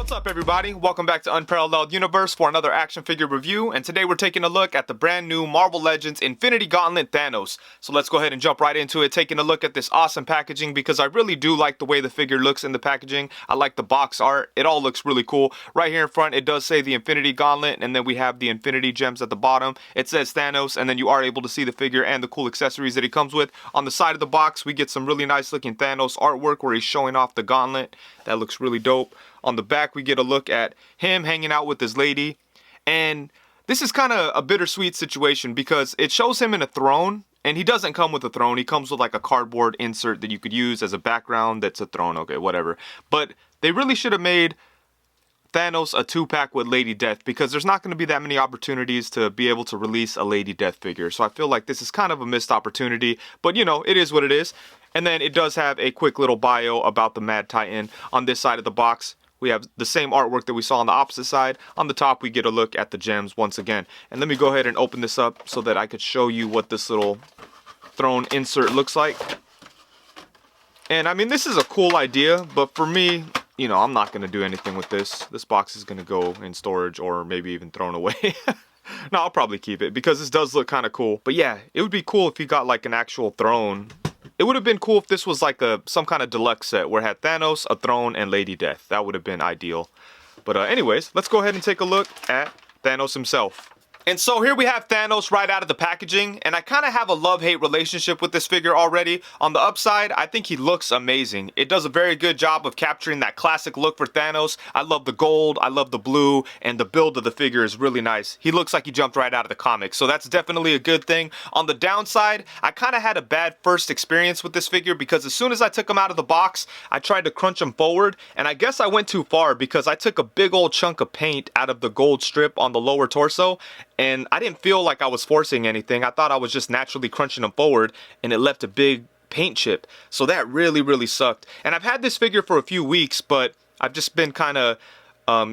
What's up everybody, welcome back to Unparalleled Universe for another action figure review, and today we're taking a look at the brand new Marvel Legends Infinity Gauntlet Thanos. So let's go ahead and jump right into it, taking a look at this awesome packaging because I really do like the way the figure looks in the packaging. I like the box art, it all looks really cool. Right here in front it does say the Infinity Gauntlet, and then we have the Infinity Gems at the bottom. It says Thanos, and then you are able to see the figure and the cool accessories that he comes with. On the side of the box we get some really nice looking Thanos artwork where he's showing off the gauntlet. That looks really dope. On the back, we get a look at him hanging out with his lady. And this is kind of a bittersweet situation because it shows him in a throne. And he doesn't come with a throne. He comes with like a cardboard insert that you could use as a background that's a throne. Okay, whatever. But they really should have made Thanos a 2-pack with Lady Death because there's not going to be that many opportunities to be able to release a Lady Death figure. So I feel like this is kind of a missed opportunity. But you know, it is what it is. And then it does have a quick little bio about the Mad Titan on this side of the box. We have the same artwork that we saw on the opposite side. On the top, we get a look at the gems once again. And let me go ahead and open this up so that I could show you what this little throne insert looks like. And I mean, this is a cool idea, but for me, you know, I'm not going to do anything with this. This box is going to go in storage or maybe even thrown away. No, I'll probably keep it because this does look kind of cool. But yeah, it would be cool if you got like an actual throne. It would have been cool if this was like some kind of deluxe set where it had Thanos, a throne, and Lady Death. That would have been ideal. But anyways, let's go ahead and take a look at Thanos himself. And so here we have Thanos right out of the packaging, and I kind of have a love-hate relationship with this figure already. On the upside, I think he looks amazing. It does a very good job of capturing that classic look for Thanos. I love the gold, I love the blue, and the build of the figure is really nice. He looks like he jumped right out of the comics, so that's definitely a good thing. On the downside, I kind of had a bad first experience with this figure because as soon as I took him out of the box, I tried to crunch him forward, and I guess I went too far because I took a big old chunk of paint out of the gold strip on the lower torso, and I didn't feel like I was forcing anything. I thought I was just naturally crunching them forward, and it left a big paint chip. So that really sucked. And I've had this figure for a few weeks, but I've just been kind of,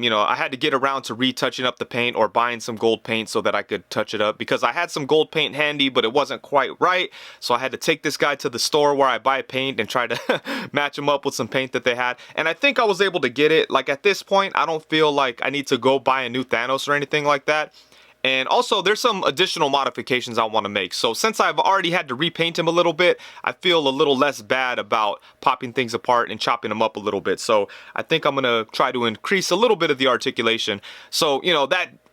you know, I had to get around to retouching up the paint or buying some gold paint so that I could touch it up because I had some gold paint handy, but it wasn't quite right. So I had to take this guy to the store where I buy paint and try to match him up with some paint that they had. And I think I was able to get it. Like at this point, I don't feel like I need to go buy a new Thanos or anything like that. And also, there's some additional modifications I want to make. So since I've already had to repaint him a little bit, I feel a little less bad about popping things apart and chopping them up a little bit. So I think I'm going to try to increase a little bit of the articulation. So, you know,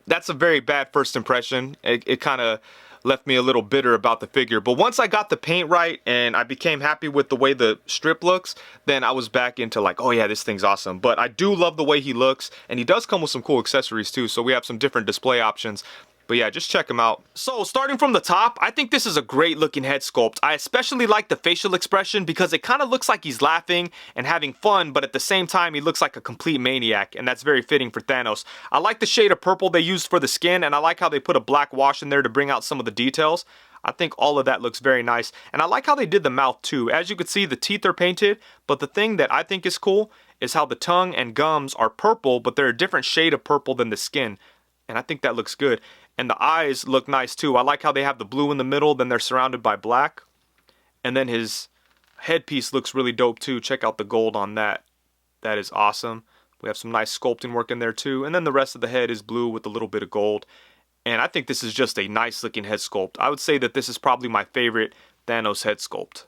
that's a very bad first impression. It kind of left me a little bitter about the figure. But once I got the paint right and I became happy with the way the strip looks, then I was back into like, oh yeah, this thing's awesome. But I do love the way he looks, and he does come with some cool accessories too. So we have some different display options. But yeah, just check him out. So starting from the top, I think this is a great looking head sculpt. I especially like the facial expression because it kind of looks like he's laughing and having fun, but at the same time he looks like a complete maniac, and that's very fitting for Thanos. I like the shade of purple they used for the skin, and I like how they put a black wash in there to bring out some of the details. I think all of that looks very nice, and I like how they did the mouth too. As you can see, the teeth are painted, but the thing that I think is cool is how the tongue and gums are purple, but they're a different shade of purple than the skin, and I think that looks good. And the eyes look nice too. I like how they have the blue in the middle, then they're surrounded by black. And then his headpiece looks really dope too. Check out the gold on that. That is awesome. We have some nice sculpting work in there too. And then the rest of the head is blue with a little bit of gold. And I think this is just a nice looking head sculpt. I would say that this is probably my favorite Thanos head sculpt.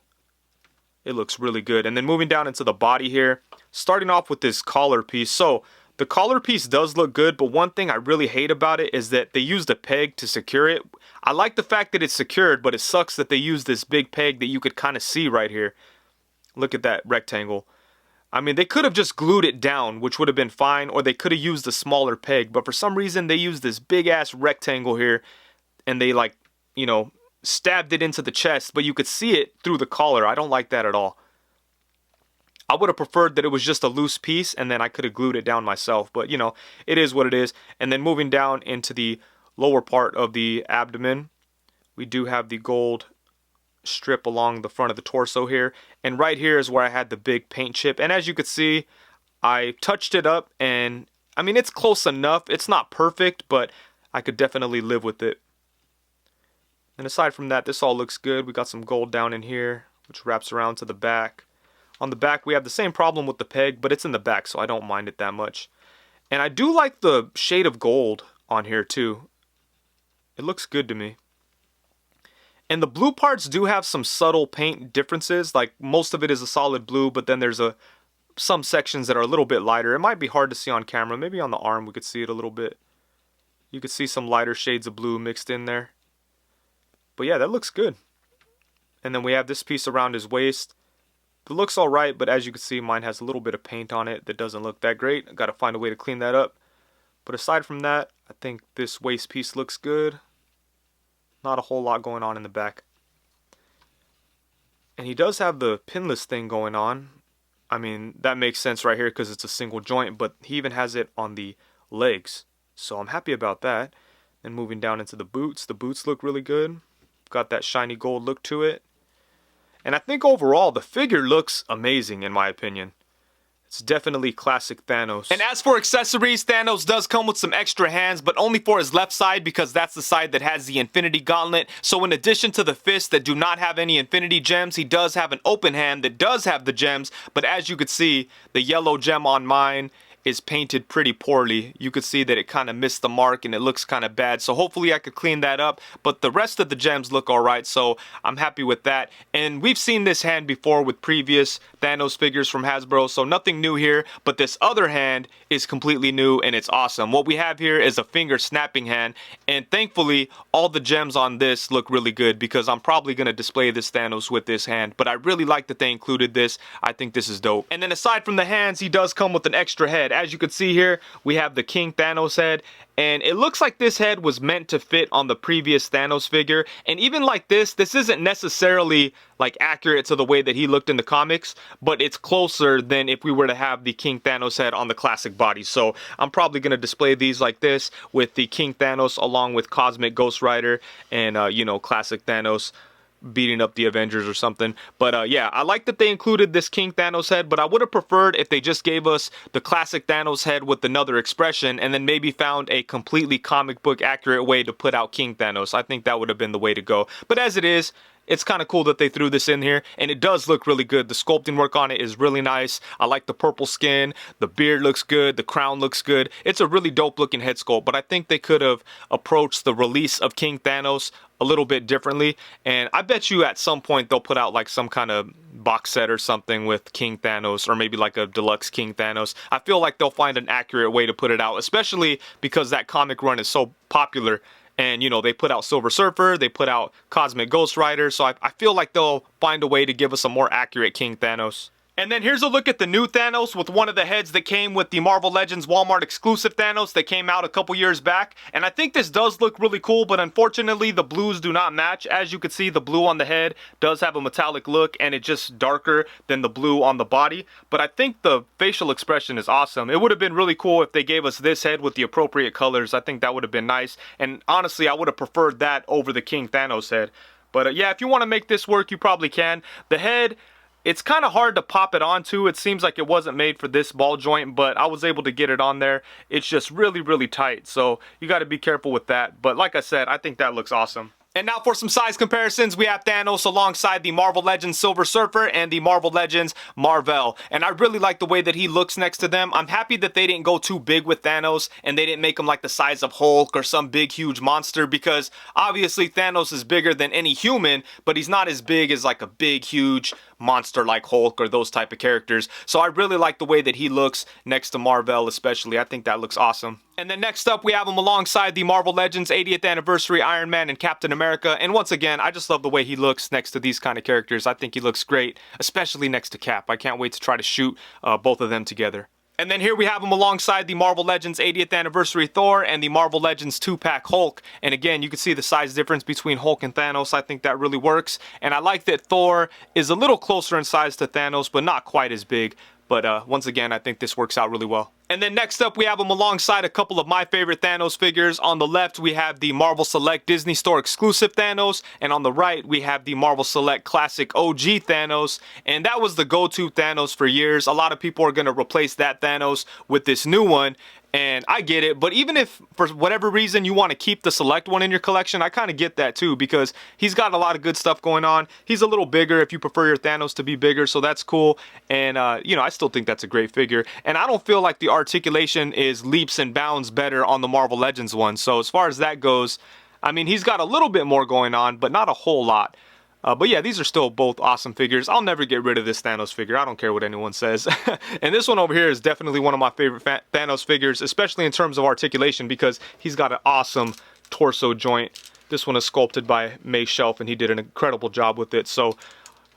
It looks really good. And then moving down into the body here, starting off with this collar piece. So the collar piece does look good, but one thing I really hate about it is that they used a peg to secure it. I like the fact that it's secured, but it sucks that they used this big peg that you could kind of see right here. Look at that rectangle. I mean, they could have just glued it down, which would have been fine, or they could have used a smaller peg, but for some reason they used this big ass rectangle here, and they like, you know, stabbed it into the chest, but you could see it through the collar. I don't like that at all. I would have preferred that it was just a loose piece and then I could have glued it down myself. But, you know, it is what it is. And then moving down into the lower part of the abdomen, we do have the gold strip along the front of the torso here. And right here is where I had the big paint chip. And as you could see, I touched it up and, I mean, it's close enough. It's not perfect, but I could definitely live with it. And aside from that, this all looks good. We got some gold down in here, which wraps around to the back. On the back, we have the same problem with the peg, but it's in the back, so I don't mind it that much. And I do like the shade of gold on here too. It looks good to me. And the blue parts do have some subtle paint differences. Like most of it is a solid blue, but then there's some sections that are a little bit lighter. It might be hard to see on camera. Maybe on the arm we could see it a little bit. You could see some lighter shades of blue mixed in there. But yeah, that looks good. And then we have this piece around his waist. It looks alright, but as you can see, mine has a little bit of paint on it that doesn't look that great. I gotta find a way to clean that up. But aside from that, I think this waist piece looks good. Not a whole lot going on in the back. And he does have the pinless thing going on. I mean, that makes sense right here because it's a single joint, but he even has it on the legs. So I'm happy about that. And moving down into the boots look really good. Got that shiny gold look to it. And I think overall, the figure looks amazing in my opinion. It's definitely classic Thanos. And as for accessories, Thanos does come with some extra hands, but only for his left side because that's the side that has the Infinity Gauntlet. So in addition to the fists that do not have any Infinity Gems, he does have an open hand that does have the gems. But as you could see, the yellow gem on mine is painted pretty poorly. You could see that it kind of missed the mark and it looks kind of bad. So hopefully I could clean that up. But the rest of the gems look alright, so I'm happy with that. And we've seen this hand before with previous Thanos figures from Hasbro, so nothing new here. But this other hand is completely new and it's awesome. What we have here is a finger snapping hand. And thankfully, all the gems on this look really good because I'm probably going to display this Thanos with this hand. But I really like that they included this. I think this is dope. And then aside from the hands, he does come with an extra head. As you can see here, we have the King Thanos head, and it looks like this head was meant to fit on the previous Thanos figure. And even like this isn't necessarily like accurate to the way that he looked in the comics, but it's closer than if we were to have the King Thanos head on the classic body. So I'm probably going to display these like this with the King Thanos along with Cosmic Ghost Rider and you know, classic Thanos beating up the Avengers or something. But yeah, I like that they included this King Thanos head, but I would have preferred if they just gave us the classic Thanos head with another expression and then maybe found a completely comic book accurate way to put out King Thanos. I think that would have been the way to go. But as it is, it's kind of cool that they threw this in here, and it does look really good. The sculpting work on it is really nice. I like the purple skin. The beard looks good. The crown looks good. It's a really dope looking head sculpt, but I think they could have approached the release of King Thanos a little bit differently, and I bet you at some point they'll put out like some kind of box set or something with King Thanos, or maybe like a deluxe King Thanos. I feel like they'll find an accurate way to put it out, especially because that comic run is so popular. And, you know, they put out Silver Surfer, they put out Cosmic Ghost Rider, so I feel like they'll find a way to give us a more accurate King Thanos. And then here's a look at the new Thanos with one of the heads that came with the Marvel Legends Walmart exclusive Thanos that came out a couple years back. And I think this does look really cool, but unfortunately the blues do not match. As you can see, the blue on the head does have a metallic look and it's just darker than the blue on the body. But I think the facial expression is awesome. It would have been really cool if they gave us this head with the appropriate colors. I think that would have been nice. And honestly, I would have preferred that over the King Thanos head. But yeah, if you want to make this work, you probably can. The head, it's kind of hard to pop it onto. It seems like it wasn't made for this ball joint, but I was able to get it on there. It's just really, really tight, so you got to be careful with that. But like I said, I think that looks awesome. And now for some size comparisons, we have Thanos alongside the Marvel Legends Silver Surfer and the Marvel Legends Marvel. And I really like the way that he looks next to them. I'm happy that they didn't go too big with Thanos and they didn't make him like the size of Hulk or some big huge monster, because obviously Thanos is bigger than any human, but he's not as big as like a big huge monster like Hulk or those type of characters. So I really like the way that he looks next to Marvel especially. I think that looks awesome. And then next up, we have him alongside the Marvel Legends 80th Anniversary Iron Man and Captain America. And once again, I just love the way he looks next to these kind of characters. I think he looks great, especially next to Cap. I can't wait to try to shoot both of them together. And then here we have him alongside the Marvel Legends 80th Anniversary Thor and the Marvel Legends 2-pack Hulk. And again, you can see the size difference between Hulk and Thanos. I think that really works. And I like that Thor is a little closer in size to Thanos, but not quite as big. But once again, I think this works out really well. And then next up, we have him alongside a couple of my favorite Thanos figures. On the left, we have the Marvel Select Disney Store exclusive Thanos. And on the right, we have the Marvel Select Classic OG Thanos. And that was the go-to Thanos for years. A lot of people are going to replace that Thanos with this new one. And I get it, but even if for whatever reason you want to keep the select one in your collection, I kind of get that too, because he's got a lot of good stuff going on. He's a little bigger if you prefer your Thanos to be bigger, so that's cool. And, you know, I still think that's a great figure. And I don't feel like the articulation is leaps and bounds better on the Marvel Legends one. So as far as that goes, I mean, he's got a little bit more going on, but not a whole lot. But yeah, these are still both awesome figures. I'll never get rid of this Thanos figure. I don't care what anyone says. And this one over here is definitely one of my favorite Thanos figures, especially in terms of articulation, because he's got an awesome torso joint. This one is sculpted by May Shelf, and he did an incredible job with it. So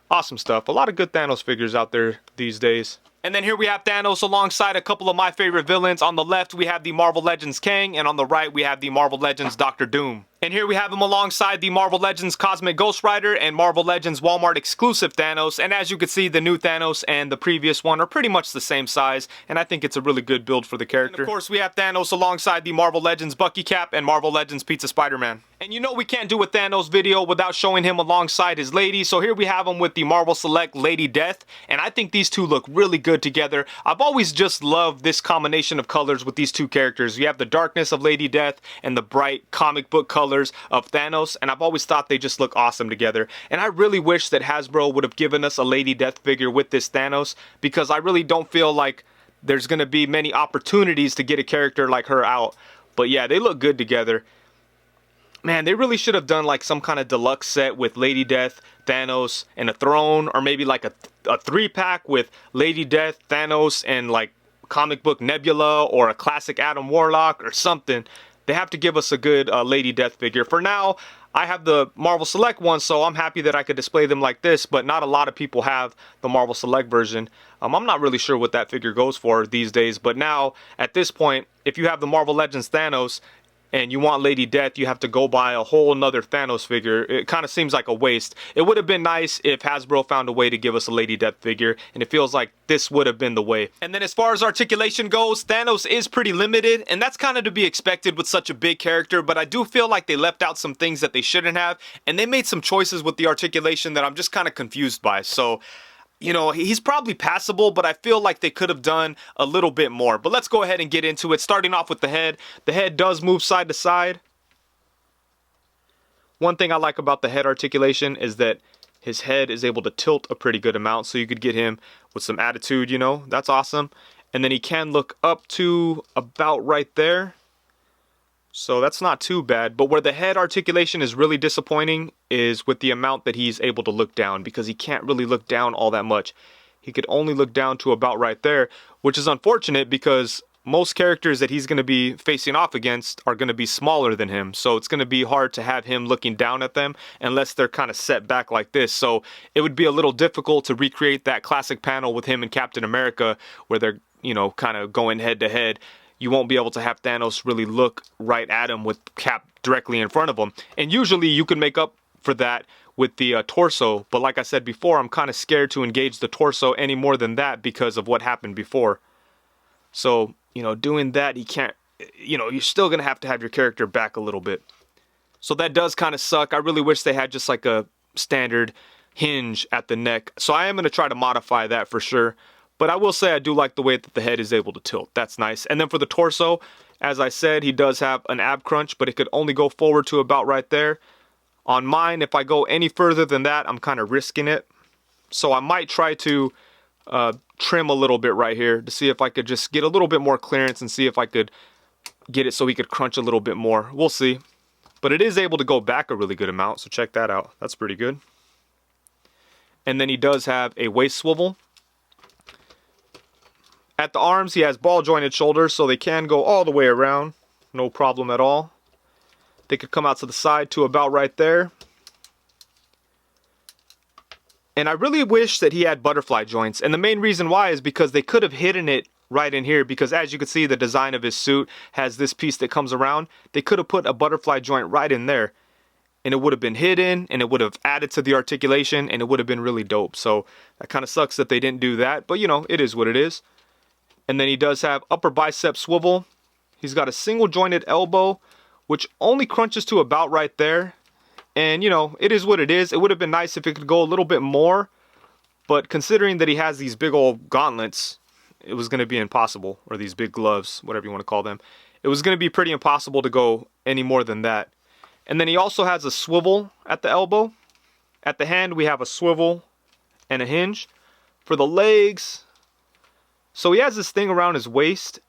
awesome stuff. A lot of good Thanos figures out there these days. And then here we have Thanos alongside a couple of my favorite villains. On the left, we have the Marvel Legends Kang, and on the right, we have the Marvel Legends Dr. Doom. And here we have him alongside the Marvel Legends Cosmic Ghost Rider and Marvel Legends Walmart exclusive Thanos. And as you can see, the new Thanos and the previous one are pretty much the same size, and I think it's a really good build for the character. And of course, we have Thanos alongside the Marvel Legends Bucky Cap and Marvel Legends Pizza Spider-Man. And you know we can't do a Thanos video without showing him alongside his lady, so here we have him with the Marvel Select Lady Death, and I think these two look really good together. I've always just loved this combination of colors with these two characters. You have the darkness of Lady Death and the bright comic book colors of Thanos, and I've always thought they just look awesome together. And I really wish that Hasbro would have given us a Lady Death figure with this Thanos, because I really don't feel like there's going to be many opportunities to get a character like her out. But yeah, they look good together. Man, they really should have done like some kind of deluxe set with Lady Death, Thanos, and a throne, or maybe like a 3-pack with Lady Death, Thanos, and like comic book Nebula, or a classic Adam Warlock, or something. They have to give us a good Lady Death figure. For now, I have the Marvel Select one, so I'm happy that I could display them like this, but not a lot of people have the Marvel Select version. I'm not really sure what that figure goes for these days, but now, at this point, if you have the Marvel Legends Thanos, and you want Lady Death, you have to go buy a whole nother Thanos figure. It kind of seems like a waste. It would have been nice if Hasbro found a way to give us a Lady Death figure, and it feels like this would have been the way. And then as far as articulation goes, Thanos is pretty limited, and that's kind of to be expected with such a big character, but I do feel like they left out some things that they shouldn't have, and they made some choices with the articulation that I'm just kind of confused by. So, you know, he's probably passable, but I feel like they could have done a little bit more. But let's go ahead and get into it, starting off with the head. The head does move side to side. One thing I like about the head articulation is that his head is able to tilt a pretty good amount, so you could get him with some attitude, you know. That's awesome. And then he can look up to about right there. So that's not too bad, but where the head articulation is really disappointing is with the amount that he's able to look down, because he can't really look down all that much. He could only look down to about right there, which is unfortunate because most characters that he's going to be facing off against are going to be smaller than him. So it's going to be hard to have him looking down at them unless they're kind of set back like this. So it would be a little difficult to recreate that classic panel with him and Captain America where they're, you know, kind of going head to head. You won't be able to have Thanos really look right at him with Cap directly in front of him. And usually you can make up for that with the torso. But like I said before, I'm kind of scared to engage the torso any more than that because of what happened before. So, you know, doing that, you can't, you know, you're still going to have your character back a little bit. So that does kind of suck. I really wish they had just like a standard hinge at the neck. So I am going to try to modify that for sure. But I will say I do like the way that the head is able to tilt. That's nice. And then for the torso, as I said, he does have an ab crunch, but it could only go forward to about right there. On mine, if I go any further than that, I'm kind of risking it. So I might try to trim a little bit right here to see if I could just get a little bit more clearance and see if I could get it so he could crunch a little bit more. We'll see. But it is able to go back a really good amount, so check that out. That's pretty good. And then he does have a waist swivel. At the arms, he has ball jointed shoulders, so they can go all the way around. No problem at all. They could come out to the side to about right there. And I really wish that he had butterfly joints. And the main reason why is because they could have hidden it right in here. Because as you can see, the design of his suit has this piece that comes around. They could have put a butterfly joint right in there. And it would have been hidden, and it would have added to the articulation, and it would have been really dope. So that kind of sucks that they didn't do that. But, you know, it is what it is. And then he does have upper bicep swivel. He's got a single jointed elbow, which only crunches to about right there. And, you know, it is what it is. It would have been nice if it could go a little bit more. But considering that he has these big old gauntlets, it was going to be impossible, or these big gloves, whatever you want to call them. It was going to be pretty impossible to go any more than that. And then he also has a swivel at the elbow. At the hand, we have a swivel and a hinge. For the legs, so he has this thing around his waist,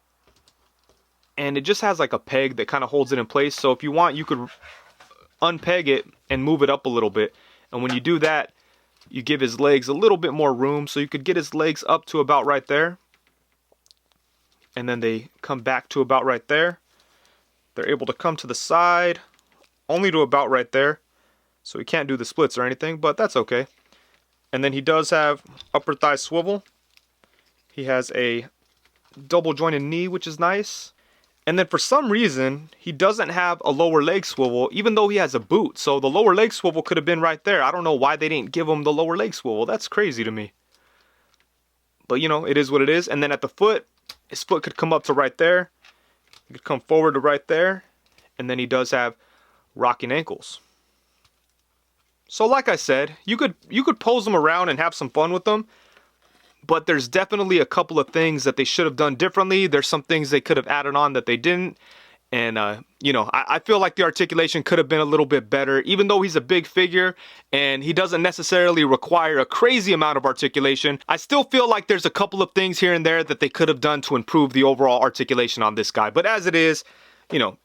and it just has like a peg that kind of holds it in place. So if you want, you could unpeg it and move it up a little bit. And when you do that, you give his legs a little bit more room, so you could get his legs up to about right there. And then they come back to about right there. They're able to come to the side only to about right there. So he can't do the splits or anything, but that's okay. And then he does have upper thigh swivel. He has a double jointed knee, which is nice. And then for some reason, he doesn't have a lower leg swivel, even though he has a boot. So the lower leg swivel could have been right there. I don't know why they didn't give him the lower leg swivel. That's crazy to me. But you know, it is what it is. And then at the foot, his foot could come up to right there. He could come forward to right there. And then he does have rocking ankles. So like I said, you could pose them around and have some fun with them. But there's definitely a couple of things that they should have done differently. There's some things they could have added on that they didn't. And, you know, I feel like the articulation could have been a little bit better. Even though he's a big figure and he doesn't necessarily require a crazy amount of articulation, I still feel like there's a couple of things here and there that they could have done to improve the overall articulation on this guy. But as it is, you know,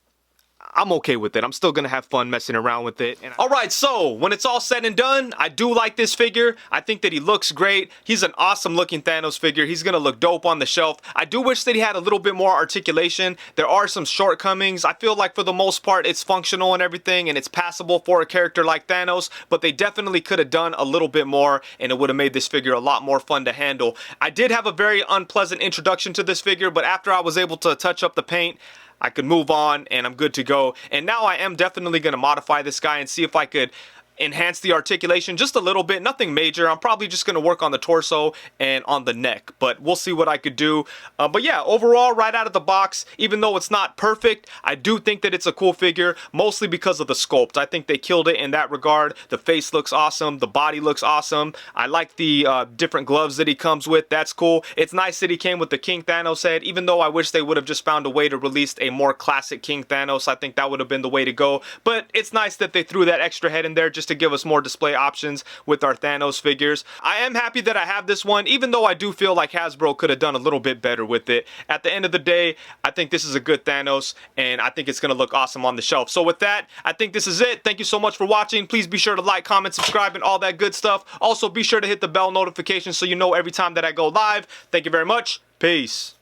I'm okay with it. I'm still gonna have fun messing around with it. Alright, so when it's all said and done, I do like this figure. I think that he looks great. He's an awesome looking Thanos figure. He's gonna look dope on the shelf. I do wish that he had a little bit more articulation. There are some shortcomings. I feel like for the most part it's functional and everything, and it's passable for a character like Thanos, but they definitely could have done a little bit more, and it would have made this figure a lot more fun to handle. I did have a very unpleasant introduction to this figure, but after I was able to touch up the paint, I could move on and I'm good to go. And now I am definitely going to modify this guy and see if I could enhance the articulation just a little bit. Nothing major. I'm probably just going to work on the torso and on the neck, but we'll see what I could do. But yeah, overall, right out of the box, even though it's not perfect, I do think that it's a cool figure, mostly because of the sculpt. I think they killed it in that regard. The face looks awesome. The body looks awesome. I like the different gloves that he comes with. That's cool. It's nice that he came with the King Thanos head, even though I wish they would have just found a way to release a more classic King Thanos. I think that would have been the way to go, but it's nice that they threw that extra head in there just to give us more display options with our Thanos figures. I am happy that I have this one, even though I do feel like Hasbro could have done a little bit better with it. At the end of the day, I think this is a good Thanos, and I think it's going to look awesome on the shelf. So with that, I think this is it. Thank you so much for watching. Please be sure to like, comment, subscribe, and all that good stuff. Also, be sure to hit the bell notification so you know every time that I go live. Thank you very much. Peace.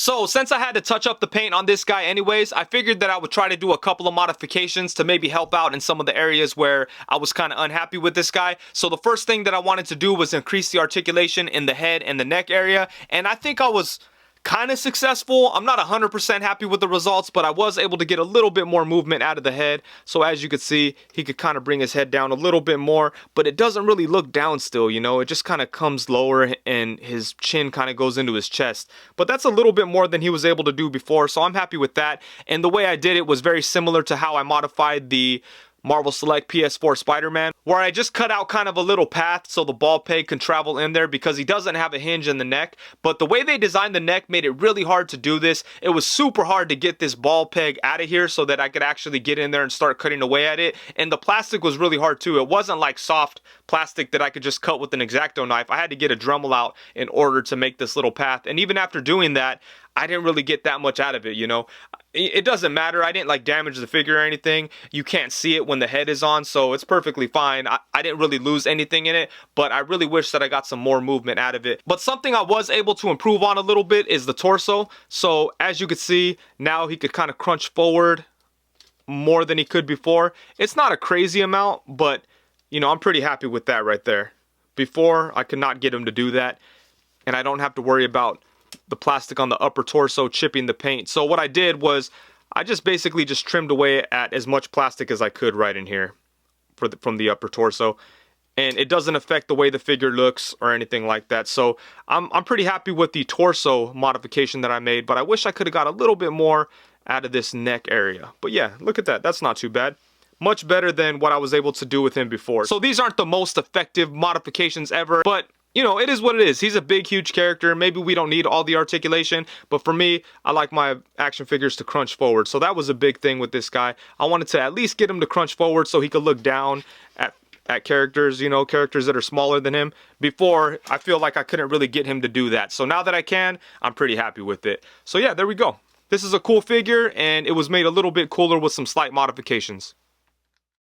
So since I had to touch up the paint on this guy anyways, I figured that I would try to do a couple of modifications to maybe help out in some of the areas where I was kind of unhappy with this guy. So the first thing that I wanted to do was increase the articulation in the head and the neck area, and I think I was kind of successful. I'm not 100% happy with the results, but I was able to get a little bit more movement out of the head. So as you could see, he could kind of bring his head down a little bit more, but it doesn't really look down still, you know, it just kind of comes lower and his chin kind of goes into his chest. But that's a little bit more than he was able to do before, so I'm happy with that. And the way I did it was very similar to how I modified the Marvel Select PS4 Spider-Man, where I just cut out kind of a little path so the ball peg can travel in there because he doesn't have a hinge in the neck. But the way they designed the neck made it really hard to do this. It was super hard to get this ball peg out of here so that I could actually get in there and start cutting away at it. And the plastic was really hard too. It wasn't like soft plastic that I could just cut with an X-Acto knife. I had to get a Dremel out in order to make this little path. And even after doing that, I didn't really get that much out of it, you know. It doesn't matter. I didn't like damage the figure or anything. You can't see it when the head is on, so it's perfectly fine. I didn't really lose anything in it, but I really wish that I got some more movement out of it. But something I was able to improve on a little bit is the torso. So as you can see, now he could kind of crunch forward more than he could before. It's not a crazy amount, but you know, I'm pretty happy with that right there. Before, I could not get him to do that, and I don't have to worry about the plastic on the upper torso chipping the paint. So what I did was I just basically just trimmed away at as much plastic as I could right in here. from the upper torso. And it doesn't affect the way the figure looks or anything like that. So I'm pretty happy with the torso modification that I made, but I wish I could have got a little bit more out of this neck area. But yeah, look at that. That's not too bad. Much better than what I was able to do with him before. So these aren't the most effective modifications ever, but you know, it is what it is. He's a big, huge character. Maybe we don't need all the articulation, but for me, I like my action figures to crunch forward. So that was a big thing with this guy. I wanted to at least get him to crunch forward so he could look down at characters, you know, characters that are smaller than him. Before, I feel like I couldn't really get him to do that. So now that I can, I'm pretty happy with it. So yeah, there we go. This is a cool figure, and it was made a little bit cooler with some slight modifications.